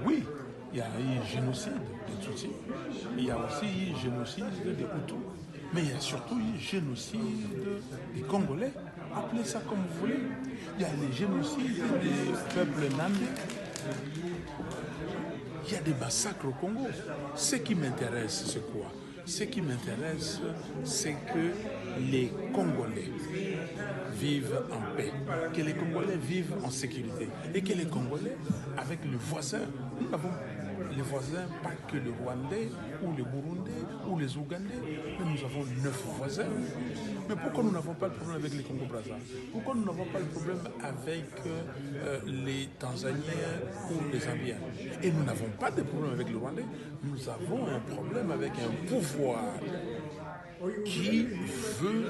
Oui, il y a eu génocide des Tutsis, il y a aussi eu génocide des Hutus, mais il y a surtout eu génocide des Congolais. Appelez ça comme vous voulez. Il y a les génocides des peuples nandais. Il y a des massacres au Congo. Ce qui m'intéresse, c'est quoi? Ce qui m'intéresse, c'est que les Congolais vivent en paix, que les Congolais vivent en sécurité et que les Congolais, avec les voisins, nous avons les voisins, pas que le Rwandais ou le Burundais ou les Ougandais, mais nous avons 9 voisins. Mais pourquoi nous n'avons pas le problème avec les Congo-Brazza? Pourquoi nous n'avons pas le problème avec les Tanzaniens ou les Zambiens? Et nous n'avons pas de problème avec le Rwandais, nous avons un problème avec un pouvoir qui veut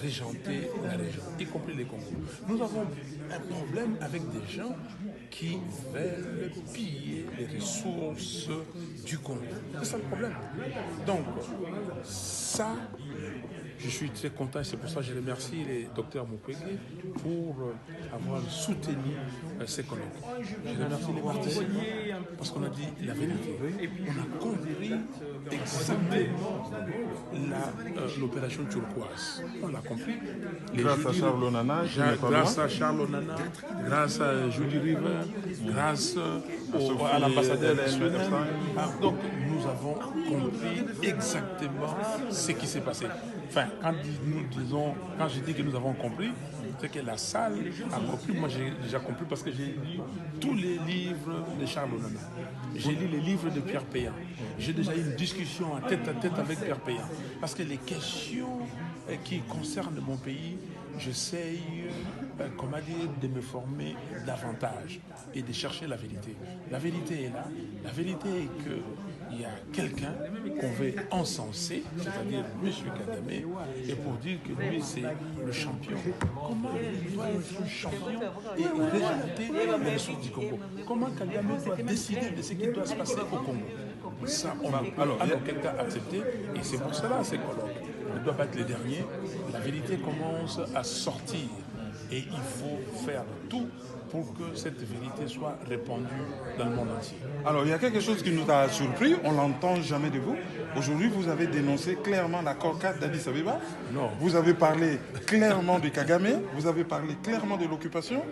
régenter la région, y compris les Congos. Nous avons un problème avec des gens qui veulent piller les ressources du Congo. C'est ça le problème. Donc, ça, je suis très content et c'est pour ça que je remercie les docteurs Mukwege pour avoir soutenu ces colloques. Je remercie les participants parce qu'on a dit la vérité. On a compris exactement l'opération turquoise. On l'a compris. Grâce à Charles Onana, grâce à Charles Onana, grâce à Julie River, grâce à l'ambassadeur de Suède. Donc nous avons compris exactement ce qui s'est passé. Enfin, quand je dis que nous avons compris, c'est que la salle a compris. Moi, j'ai déjà compris parce que j'ai lu tous les livres de Charles Onana. J'ai lu les livres de Pierre Péan. J'ai déjà eu une discussion à tête avec Pierre Péan. Parce que les questions qui concernent mon pays, j'essaye, comment dire, de me former davantage et de chercher la vérité. La vérité est là. La vérité est qu'il y a quelqu'un qu'on veut encenser, c'est-à-dire M. Kagame, et pour dire que lui, c'est le champion. Comment il doit être champion et régenter les ressources du Congo? Comment Kagame doit décider de ce qui doit se passer au Congo? Ça, on peut alors quelqu'un accepter, et c'est pour cela ces colloques ne doivent pas être les derniers. La vérité commence à sortir et il faut faire tout pour que cette vérité soit répandue dans le monde entier. Alors, il y a quelque chose qui nous a surpris, on ne l'entend jamais de vous. Aujourd'hui, vous avez dénoncé clairement l'accord 4 d'Addis Abeba. Non. Vous avez parlé clairement de Kagame, vous avez parlé clairement de l'occupation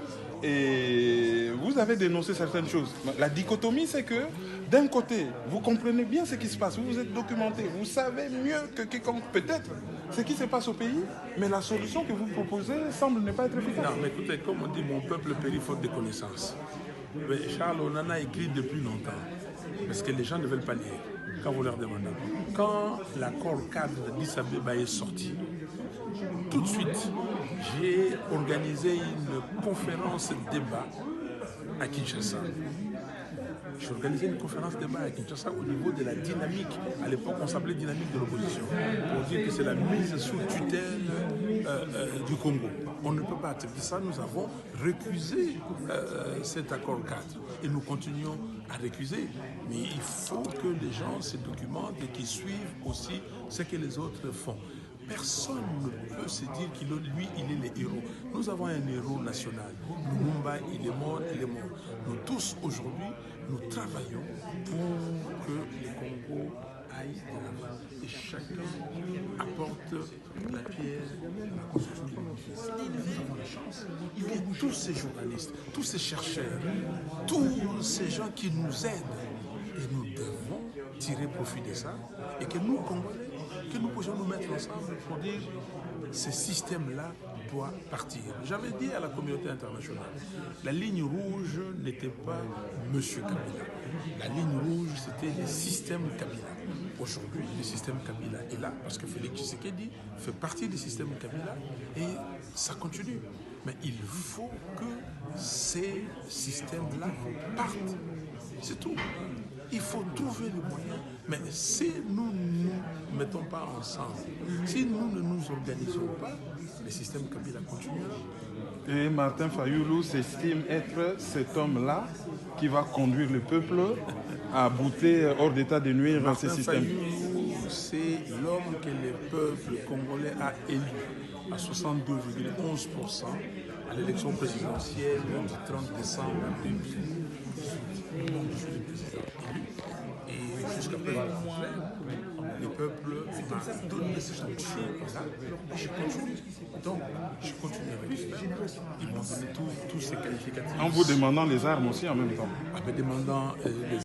et vous avez dénoncé certaines choses. La dichotomie, c'est que d'un côté, vous comprenez bien ce qui se passe, vous vous êtes documenté, vous savez mieux que quiconque peut-être ce qui se passe au pays, mais la solution que vous proposez semble ne pas être efficace. Non, mais écoutez, comme on dit, mon peuple périt faute de connaissances. Mais Charles Onana écrit depuis longtemps, parce que les gens ne veulent pas lire quand vous leur demandez. Quand l'accord cadre d'Addis Abeba est sorti, tout de suite, j'ai organisé une conférence débat à Kinshasa. J'ai organisé une conférence débat à Kinshasa au niveau de la dynamique. À l'époque, on s'appelait dynamique de l'opposition. Pour dire que c'est la mise sous tutelle du Congo. On ne peut pas accepter ça. Nous avons récusé cet accord cadre. Et nous continuons à récuser. Mais il faut que les gens se documentent et qu'ils suivent aussi ce que les autres font. Personne ne peut se dire qu'il lui, il est le héros. Nous avons un héros national. Lumumba, il est mort, il est mort. Nous tous, aujourd'hui, nous travaillons pour que le Congo aille de l'avant. Et chacun apporte la pierre à la construction de l'édifice. Nous avons la chance. Il y a tous ces journalistes, tous ces chercheurs, tous ces gens qui nous aident. Et nous devons tirer profit de ça. Et que nous, Congolais, que nous puissions nous mettre ensemble pour dire ce système-là doit partir. J'avais dit à la communauté internationale, la ligne rouge n'était pas M. Kabila. La ligne rouge, c'était le système Kabila. Aujourd'hui, le système Kabila est là parce que Félix Tshisekedi fait partie du système Kabila et ça continue. Mais il faut que ces systèmes-là partent. C'est tout. Il faut trouver le moyen. Mais si nous ne nous mettons pas ensemble, si nous ne nous organisons pas, le système Kabila continue. Et Martin Fayoulou s'estime être cet homme-là qui va conduire le peuple à bouter hors d'état de nuire à ce système. C'est l'homme que le peuple congolais a élu à 62,11% à l'élection présidentielle du 30 décembre 2000. les peuples m'a donné cette option-là, et je continue. Donc, je continue avec les peuples. Ils m'ont donné tous ces qualificatifs. En vous demandant les armes aussi en même temps. En me demandant les